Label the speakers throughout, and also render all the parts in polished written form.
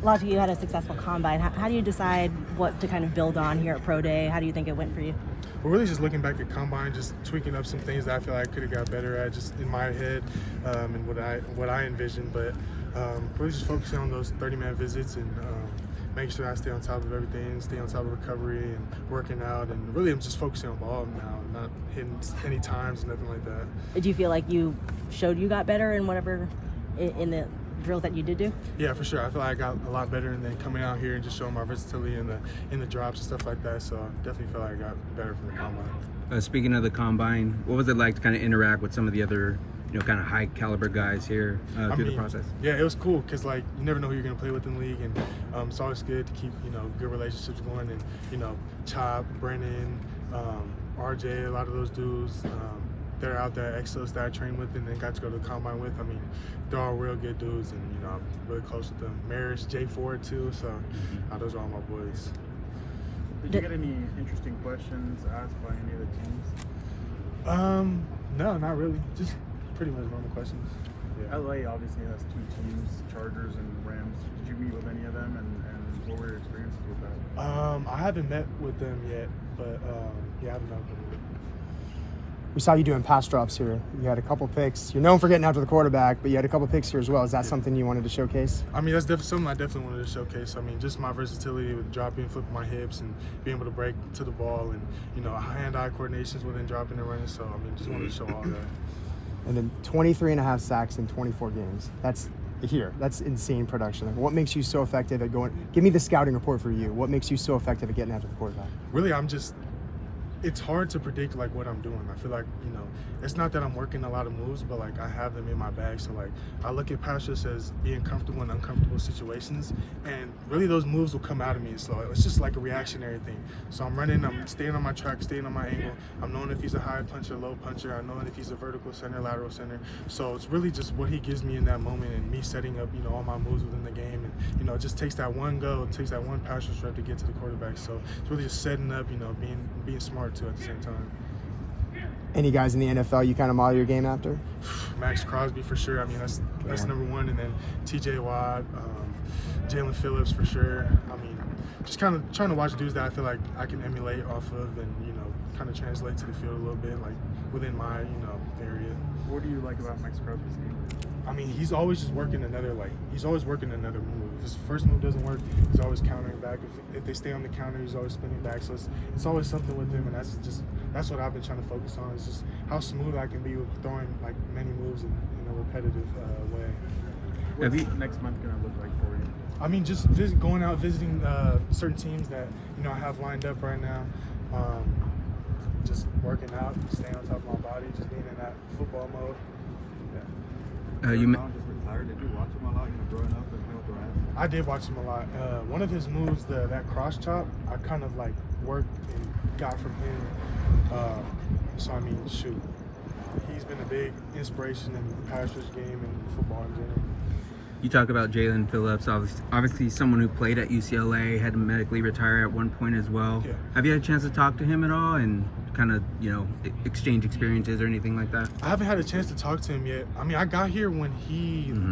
Speaker 1: Latu, you had a successful combine. How do you decide what to kind of build on here at Pro Day? How do you think it went for you?
Speaker 2: We're really just looking back at combine, just tweaking up some things that I feel like I could have got better at, just in my head and what I envisioned. But really just focusing on those 30-man visits and making sure I stay on top of everything, stay on top of recovery and working out. And really, I'm just focusing on ball now, not hitting any times, nothing like that.
Speaker 1: Do you feel like you showed you got better in whatever in the drills that you did do?
Speaker 2: Yeah, for sure. I feel like I got a lot better, and then coming out here and just showing my versatility in the drops and stuff like that. So I definitely feel like I got better from the combine.
Speaker 3: Speaking of the combine, what was it like to kind of interact with some of the other, kind of high caliber guys here through the process?
Speaker 2: Yeah, it was cool because like you never know who you're gonna play with in the league, and it's always good to keep good relationships going. And Chop, Brennan, RJ, a lot of those dudes. They're out there, Exos that I trained with and then got to go to the combine with. I mean, they're all real good dudes, and I'm really close with them. Maris, Jay Ford too, so those are all my boys.
Speaker 4: Did you get any interesting questions asked by any of the teams?
Speaker 2: No, not really. Just pretty much normal questions. Yeah.
Speaker 4: LA obviously has two teams, Chargers and Rams. Did you meet with any of them, and what were your experiences with that?
Speaker 2: I haven't met with them yet, but yeah, I haven't met with them.
Speaker 5: We saw you doing pass drops here. You had a couple picks. You're known for getting after the quarterback, but you had a couple picks here as well. Is that something you wanted to showcase?
Speaker 2: I mean, that's something I definitely wanted to showcase. I mean, just my versatility with dropping, flipping my hips, and being able to break to the ball, and hand-eye coordinations within dropping and running. So I mean, just wanted to show all that.
Speaker 5: And then 23.5 sacks in 24 games. That's insane production. What makes you so effective at going? Give me the scouting report for you. What makes you so effective at getting after the quarterback?
Speaker 2: Really, it's hard to predict like what I'm doing. I feel like, it's not that I'm working a lot of moves, but like I have them in my bag. So like I look at pass rush as being comfortable in uncomfortable situations, and really those moves will come out of me. So it's just like a reactionary thing. So I'm running, I'm staying on my track, staying on my angle. I'm knowing if he's a high puncher, low puncher. I'm knowing if he's a vertical center, lateral center. So it's really just what he gives me in that moment, and me setting up, all my moves within the game. And it just takes that one go, it takes that one pass rush rep to get to the quarterback. So it's really just setting up, being smart too at the same time.
Speaker 5: Any guys in the NFL you kind of model your game after?
Speaker 2: Maxx Crosby for sure. I mean, that's number one, and then T.J. Watt, Jalen Phillips for sure. I mean, just kind of trying to watch dudes that I feel like I can emulate off of, and kind of translate to the field a little bit, like within my area.
Speaker 4: What do you like about Maxx Crosby's game?
Speaker 2: I mean, he's always just working another move. If his first move doesn't work, he's always countering back. If they stay on the counter, he's always spinning back. So it's always something with him, and that's what I've been trying to focus on. Is just how smooth I can be with throwing like many moves in a repetitive way.
Speaker 4: What's next month gonna look like for you?
Speaker 2: I mean, just going out visiting certain teams that I have lined up right now. Just working out, staying on top of my body, just being in that football mode. Yeah.
Speaker 4: You just retired. Did you watch him a lot? Growing up and playing with the Rams?
Speaker 2: I did watch him a lot. One of his moves, that cross chop, I kind of like worked and got from him. So I mean, shoot, he's been a big inspiration in the pass rush game and football in general.
Speaker 3: You talk about Jalen Phillips, obviously someone who played at UCLA, had to medically retire at one point as well.
Speaker 2: Yeah.
Speaker 3: Have you had a chance to talk to him at all and kind of, exchange experiences or anything like that?
Speaker 2: I haven't had a chance to talk to him yet. I mean, I got here when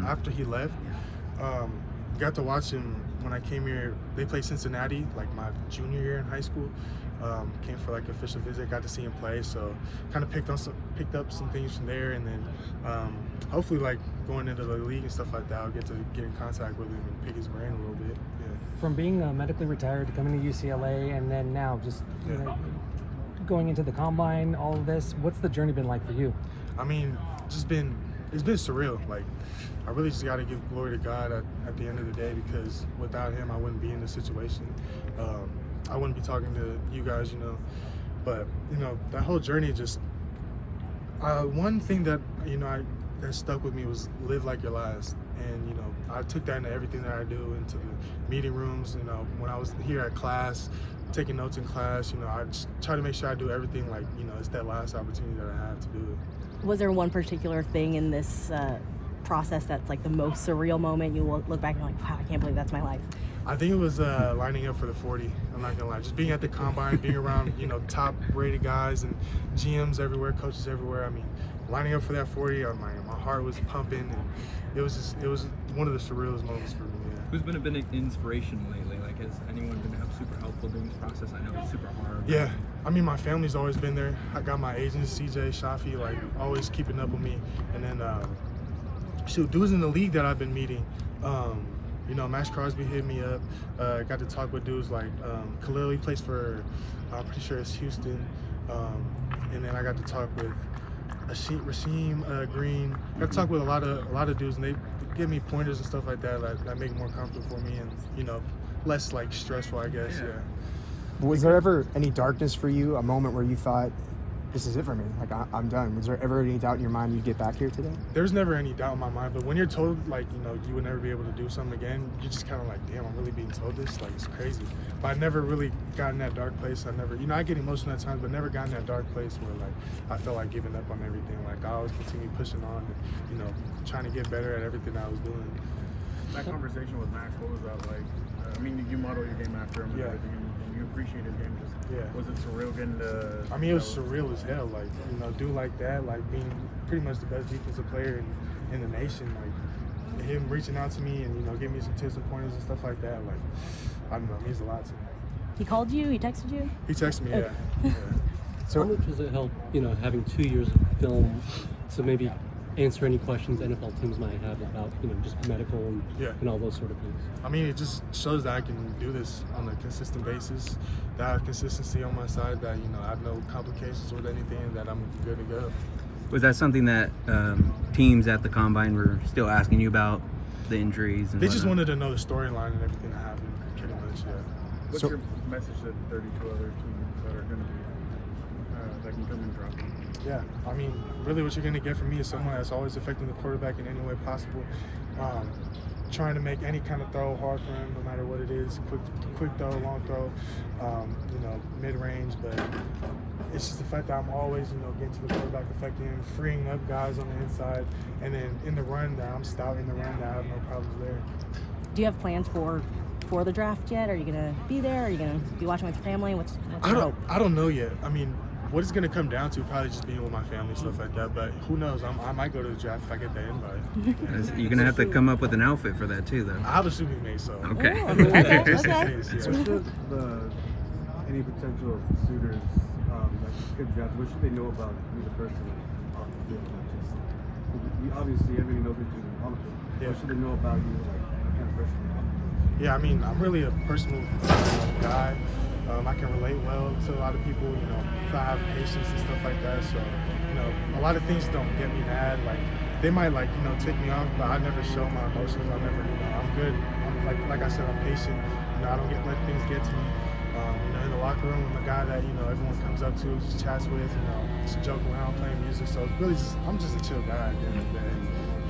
Speaker 2: after he left. Got to watch him when I came here. They played Cincinnati, like my junior year in high school. Came for like official visit, got to see him play, so kind of picked up some things from there, and then hopefully like going into the league and stuff like that, I'll get in contact with him and pick his brain a little bit. Yeah.
Speaker 6: From being medically retired to coming to UCLA, and then now just going into the combine, all of this, what's the journey been like for you?
Speaker 2: I mean, it's been surreal. Like, I really just got to give glory to God at the end of the day, because without him, I wouldn't be in this situation. I wouldn't be talking to you guys, But, that whole journey just, one thing that, that stuck with me was live like your last. And, I took that into everything that I do, into the meeting rooms, when I was here at class, taking notes in class, I just try to make sure I do everything like, it's that last opportunity that I have to do it.
Speaker 1: Was there one particular thing in this process that's like the most surreal moment you look back and like, wow, I can't believe that's my life?
Speaker 2: I think it was lining up for the 40. I'm not gonna lie. Just being at the combine, being around, top-rated guys and GMs everywhere, coaches everywhere. I mean, lining up for that 40, my heart was pumping, and it was one of the surrealest moments for me. Yeah.
Speaker 3: Who's been a bit of inspiration lately? Like, has anyone been super helpful during this process? I know it's super hard.
Speaker 2: Yeah, I mean, my family's always been there. I got my agents, CJ, Shafi, like always keeping up with me. And then, dudes in the league that I've been meeting. You know, Maxx Crosby hit me up. Got to talk with dudes like Khalil. He plays for, I'm pretty sure it's Houston. And then I got to talk with Rasheem Green. Got to talk with a lot of dudes, and they give me pointers and stuff like that that make it more comfortable for me, and you know, less like stressful, I guess. Yeah.
Speaker 5: Was there ever any darkness for you? A moment where you thought, "This is it for me. Like I'm done." Was there ever any doubt in your mind you'd get back here today?
Speaker 2: There's never any doubt in my mind, but when you're told like, you know, you would never be able to do something again, you just kind of like, damn, I'm really being told this. Like, it's crazy. But I never really got in that dark place. I never, you know, I get emotional at times, but never got in that dark place where like I felt like giving up on everything. Like, I always continue pushing on and, you know, trying to get better at everything I was doing.
Speaker 4: That conversation with Max, what was that like? I mean, you model your game after him and everything, and you appreciate his game. Just was it surreal getting to?
Speaker 2: I mean, it was surreal as hell. Like, you know, dude like that, like being pretty much the best defensive player in the nation. Like him reaching out to me and, you know, giving me some tips and pointers and stuff like that. Like, I don't know, it means a lot to me.
Speaker 1: He called you? He texted you?
Speaker 2: He texted me, yeah.
Speaker 7: So how much does it help, you know, having 2 years of film to maybe answer any questions NFL teams might have about, you know, just medical and all those sort of things?
Speaker 2: I mean, it just shows that I can do this on a consistent basis, that I have consistency on my side, that, you know, I have no complications with anything, that I'm good to go.
Speaker 3: Was that something that teams at the Combine were still asking you about, the injuries? And
Speaker 2: they just
Speaker 3: whatnot?
Speaker 2: wanted to know the storyline and everything that happened, pretty much, yeah.
Speaker 4: What's your message to 32 other teams that are going to be that can come and drop you?
Speaker 2: Yeah, I mean, really what you're going to get from me is someone that's always affecting the quarterback in any way possible. Trying to make any kind of throw hard for him, no matter what it is. Quick throw, long throw, you know, mid-range. But it's just the fact that I'm always, you know, getting to the quarterback, affecting him, freeing up guys on the inside. And then in the run, that I'm stout in the run, that I have no problems there.
Speaker 1: Do you have plans for the draft yet? Are you going to be there? Are you going to be watching with your family? What's your hope?
Speaker 2: I don't know yet. I mean, what it's going to come down to probably just being with my family, stuff like that. But who knows? I might go to the draft if I get that invite.
Speaker 3: You're going to have to come up with an outfit for that too, though.
Speaker 2: I have a suit made, so.
Speaker 3: Okay.
Speaker 1: Oh, okay.
Speaker 4: What's any potential suitors that could draft? What should they know about you, the person, off the field? Obviously, everybody knows what you do on the field.
Speaker 2: Yeah.
Speaker 4: What should they know about you, like what kind of person you are?
Speaker 2: Yeah, I mean, I'm really a personal guy. I can relate well to a lot of people, you know, I have patience and stuff like that. So, you know, a lot of things don't get me mad. Like, they might, like, you know, tick me off, but I never show my emotions. I never, you know, I'm good. I'm like I said, I'm patient. You know, I don't let things get to me. You know, in the locker room, I'm a guy that, you know, everyone comes up to, just chats with, you know, just joking around, playing music. So it's really just, I'm just a chill guy at the end of the day.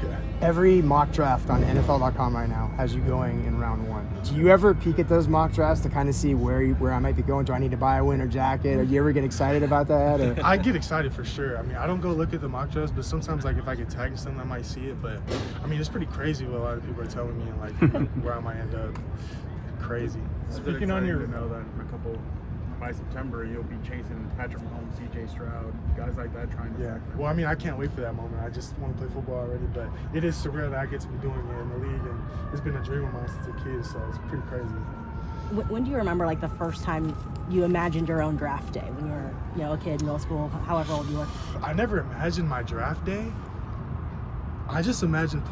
Speaker 2: Yeah.
Speaker 5: Every mock draft on NFL.com right now has you going in round 1. Do you ever peek at those mock drafts to kind of see where I might be going? Do I need to buy a winter jacket? Or do you ever get excited about that? Or?
Speaker 2: I get excited for sure. I mean, I don't go look at the mock drafts, but sometimes, like, if I get tagged in something, I might see it. But I mean, it's pretty crazy what a lot of people are telling me, and like where I might end up. Crazy.
Speaker 4: Speaking on your, to know that in a couple by September you'll be chasing Patrick Mahomes, CJ Stroud, guys like that trying to.
Speaker 2: Yeah. Well, I mean, I can't wait for that moment. I just want to play football already, but it is surreal that I get to be doing it in the league, and it's been a dream of mine since a kid. So it's pretty crazy.
Speaker 1: When do you remember, like, the first time you imagined your own draft day? When you were, you know, a kid, middle school, however old you were?
Speaker 2: I never imagined my draft day. I just imagined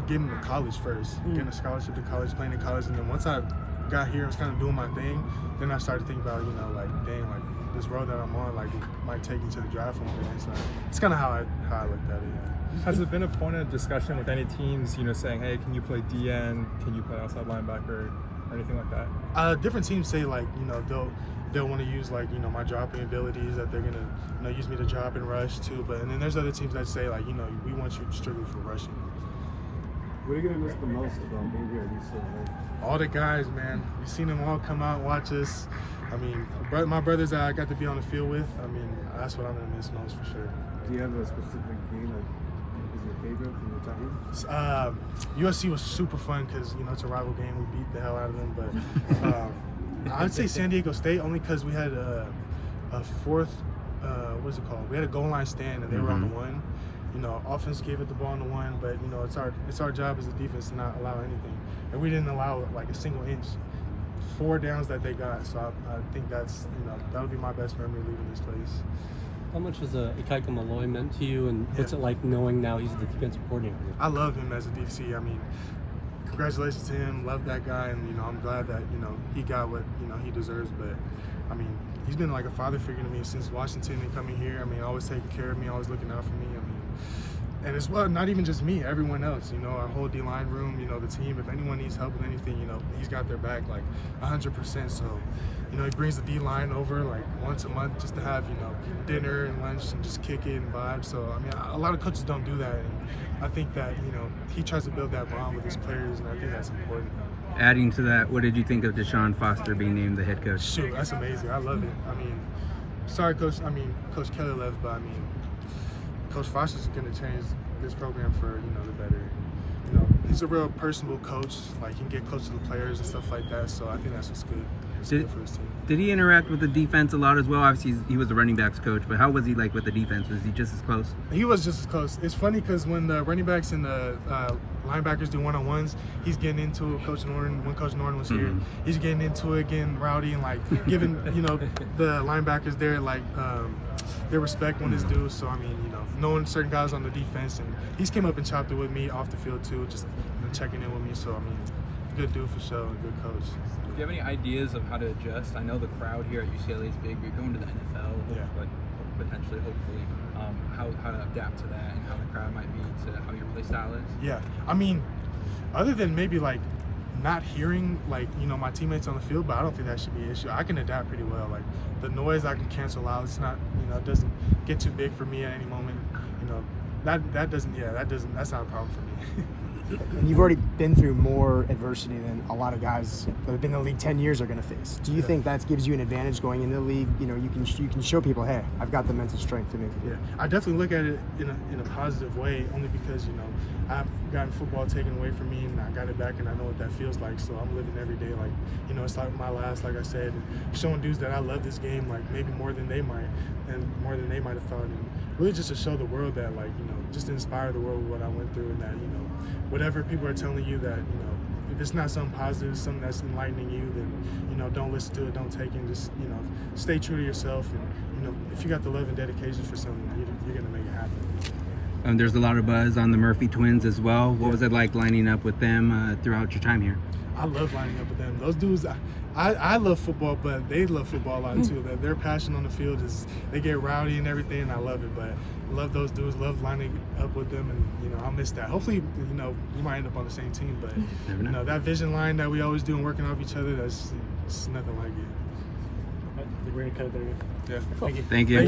Speaker 2: getting to college first, getting a scholarship to college, playing in college, and then once I got here and was kind of doing my thing, then I started thinking about, you know, like, dang, like, this road that I'm on, like, it might take me to the draft one day. So it's kind of how I looked at it. Yeah.
Speaker 8: Has it been a point of discussion with any teams, you know, saying, hey, can you play DN? Can you play outside linebacker? Or anything like that?
Speaker 2: Different teams say, like, you know, they'll want to use, like, you know, my dropping abilities, that they're gonna, you know, use me to drop and rush too. And then there's other teams that say, like, you know, we want you strictly for rushing.
Speaker 4: What are you gonna miss the most about being here at UCLA?
Speaker 2: All the guys, man. You've seen them all come out and watch us. I mean, my brothers that I got to be on the field with, I mean, that's what I'm gonna miss most for sure.
Speaker 4: Do you have a specific game that is your favorite from your time?
Speaker 2: USC was super fun because, you know, it's a rival game. We beat the hell out of them. But I would say San Diego State, only because we had a fourth, what's it called? We had a goal line stand, and they were on the one. you know, offense gave it the ball in the one, but you know, it's our job as a defense to not allow anything, and we didn't allow like a single inch. 4 downs that they got, so I think that's, you know, that would be my best memory leaving this place.
Speaker 7: How much has Ikaika Malloy meant to you, and what's it like knowing now he's the defensive coordinator?
Speaker 2: I love him as a DC. I mean, congratulations to him. Love that guy, and you know, I'm glad that, you know, he got what, you know, he deserves. But I mean, he's been like a father figure to me since Washington and coming here. I mean, always taking care of me, always looking out for me. I mean, and as well, not even just me, everyone else, you know, our whole D-line room, you know, the team, if anyone needs help with anything, you know, he's got their back like 100%. So, you know, he brings the D-line over like once a month just to have, you know, dinner and lunch and just kick it and vibe. So, I mean, a lot of coaches don't do that. And I think that, you know, he tries to build that bond with his players, and I think that's important.
Speaker 3: Adding to that, what did you think of Deshaun Foster being named the head coach?
Speaker 2: Shoot, that's amazing. I love it. I mean, sorry, Coach Kelly left, but I mean, Coach Foster's going to change this program for, you know, the better. You know, he's a real personable coach. Like, he can get close to the players and stuff like that. So I think that's what's good. It's good for his team.
Speaker 3: Did he interact with the defense a lot as well? Obviously, he was the running backs coach, but how was he like with the defense? Was he just as close?
Speaker 2: He was just as close. It's funny because when the running backs and the linebackers do one-on-ones, he's getting into it. Coach Norton, when Coach Norton was here, he's getting into it, getting rowdy, and like giving, you know, the linebackers their respect when it's due. So I mean, you know, knowing certain guys on the defense, and he's came up and chopped it with me off the field too, just, you know, checking in with me. So I mean, good dude for sure, good coach.
Speaker 3: Do you have any ideas of how to adjust? I know the crowd here at UCLA is big. You're going to the NFL, but potentially, hopefully, how to adapt to that and how the crowd might be to how your play style is?
Speaker 2: Yeah, I mean, other than maybe like not hearing like, you know, my teammates on the field, but I don't think that should be an issue. I can adapt pretty well. Like the noise I can cancel out. It's not, you know, it doesn't get too big for me at any moment. You know, that's not a problem for me.
Speaker 5: And you've already been through more adversity than a lot of guys that have been in the league 10 years are going to face. Do you think that gives you an advantage going into the league? You know, you can show people, hey, I've got the mental strength to make it.
Speaker 2: Yeah, I definitely look at it in a positive way, only because, you know, I've gotten football taken away from me and I got it back, and I know what that feels like. So I'm living every day like, you know, it's like my last, like I said, and showing dudes that I love this game like maybe more than they might, and more than they might have thought, and really just to show the world that, like, you know, just to inspire the world with what I went through, and that, you know, whatever people are telling you that, you know, if it's not something positive, something that's enlightening you, then, you know, don't listen to it, don't take it, and just, you know, stay true to yourself. And, you know, if you got the love and dedication for something, you're going to make it happen.
Speaker 3: There's a lot of buzz on the Murphy twins as well. What was it like lining up with them throughout your time here?
Speaker 2: I love lining up with them. Those dudes, I love football, but they love football a lot too. Their passion on the field is, they get rowdy and everything, and I love it. But I love those dudes, love lining up with them, and, you know, I'll miss that. Hopefully, you know, we might end up on the same team, but, you know, that vision line that we always do and working off each other, that's nothing like it.
Speaker 6: We're going to cut it there.
Speaker 2: Yeah.
Speaker 6: Thank you.
Speaker 3: Thank you.